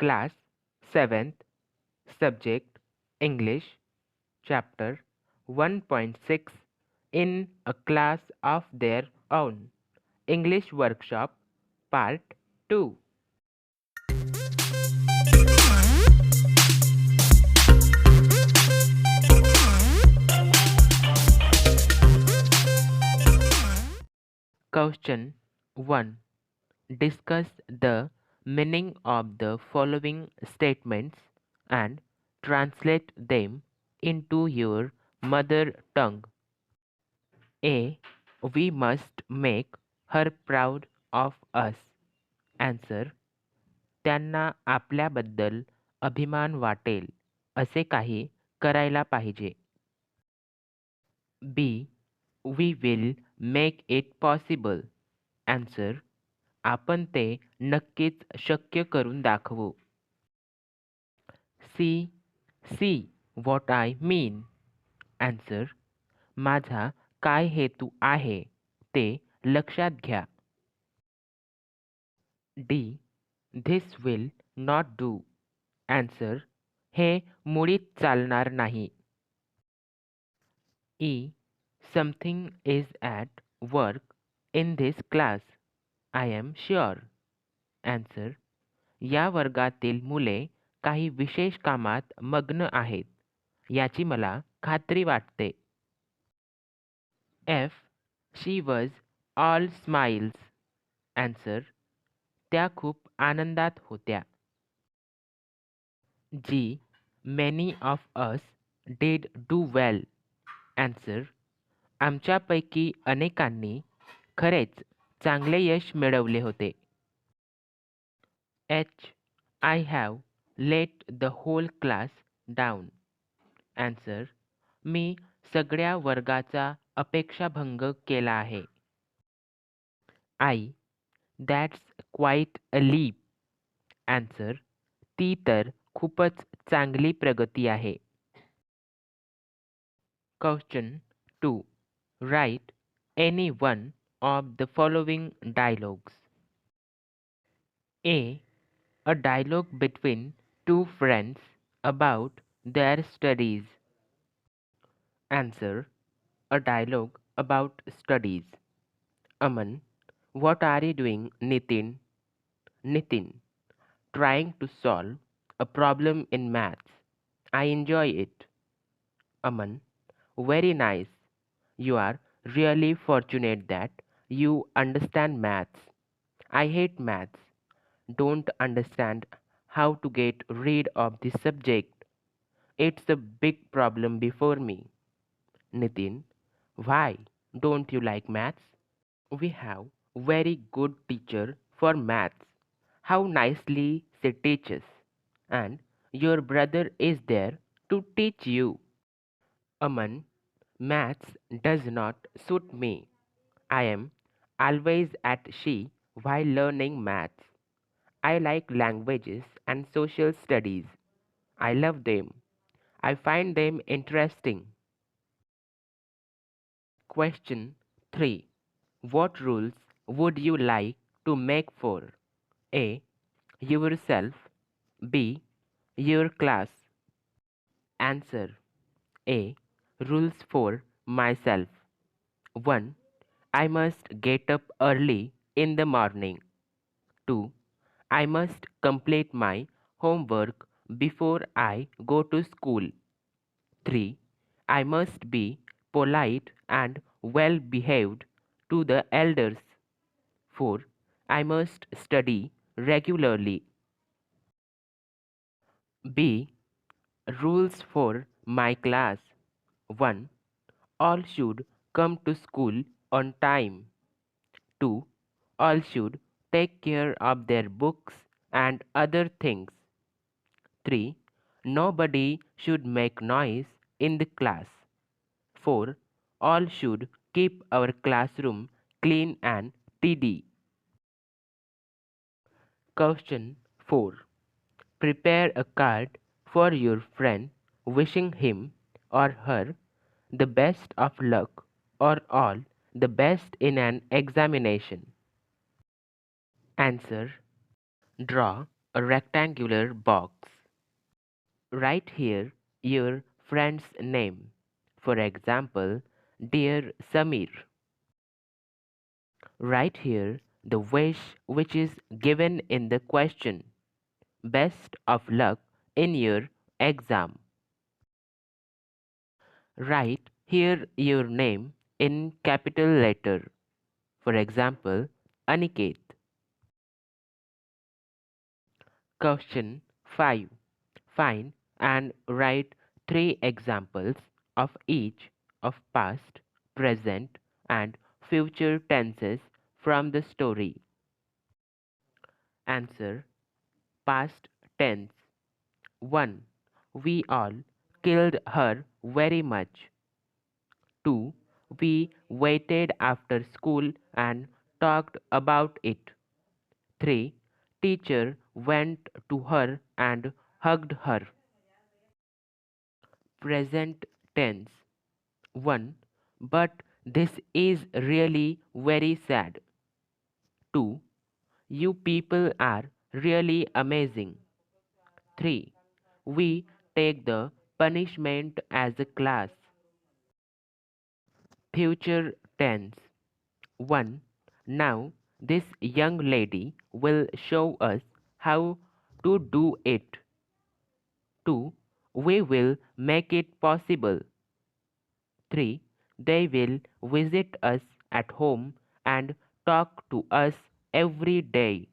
Class 7th, Subject English, Chapter 1.6 in a class of their own. English Workshop Part 2. Question 1. Discuss the meaning of the following statements and translate them into your mother tongue. A. We must make her proud of us. Answer. त्यांना आपल्याबद्दल अभिमान वाटेल असे काही करायला पाहिजे. B. We will make it possible. Answer. आपण ते नक्कीच शक्य करून दाखवू. C. See what I mean. Answer. माझा काय हेतू आहे ते लक्षात घ्या. D. This will not do. Answer. हे मुळीच चालणार नाही. E. Something is at work in this class. I am sure. Answer. या वर्गातील मुले काही विशेष कामात मग्न आहेत याची मला खात्री वाटते. F. She was all smiles. Answer. त्या खूप आनंदात होत्या. G. Many of us did do well. Answer. आमच्यापैकी अनेकांनी खरेच चांगले यश मिळवले होते. H. I have let the whole class down. Answer. मी सगळ्या वर्गाचा अपेक्षाभंग केला आहे. I. That's quite a leap. Answer. ती तर खूपच चांगली प्रगती आहे. Question 2. Write any one of the following dialogues. A. A dialogue between two friends about their studies. Answer. A dialogue about studies. Aman. What are you doing, Nitin? Nitin. Trying to solve a problem in maths. I enjoy it. Aman. Very nice. You are really fortunate that you understand maths. I hate maths. Don't understand how to get rid of this subject. It's a big problem before me. Nitin. Why don't you like maths? We have very good teacher for maths. How nicely she teaches. And your brother is there to teach you. Aman, maths does not suit me. I am always at sea while learning maths. I like languages and social studies. I love them. I find them interesting. Question 3. What rules would you like to make for A. Yourself. B. Your class. Answer. A. Rules for myself. 1. I must get up early in the morning. 2. I must complete my homework before I go to school. 3. I must be polite and well behaved to the elders. 4. I must study regularly. B. Rules for my class. 1. All should come to school on time. 2. All should take care of their books and other things. 3. Nobody should make noise in the class. 4. All should keep our classroom clean and tidy. Question 4. Prepare a card for your friend wishing him or her the best of luck or all the best in an examination. Answer. Draw a rectangular box. Write here your friend's name. For example, Dear Samir. Write here the wish which is given in the question. Best of luck in your exam. Write here your name in capital letter. For example, Aniket. Question 5. Find and write three examples of each of past, present, and future tenses from the story. Answer. Past tense. 1. We all killed her very much. 2. We waited after school and talked about it. 3. Teacher went to her and hugged her. Present tense. 1. But this is really very sad. 2. You people are really amazing. 3. We take the punishment as a class. Future tense. 1. Now this young lady will show us how to do it. 2. We will make it possible. 3. They will visit us at home and talk to us every day.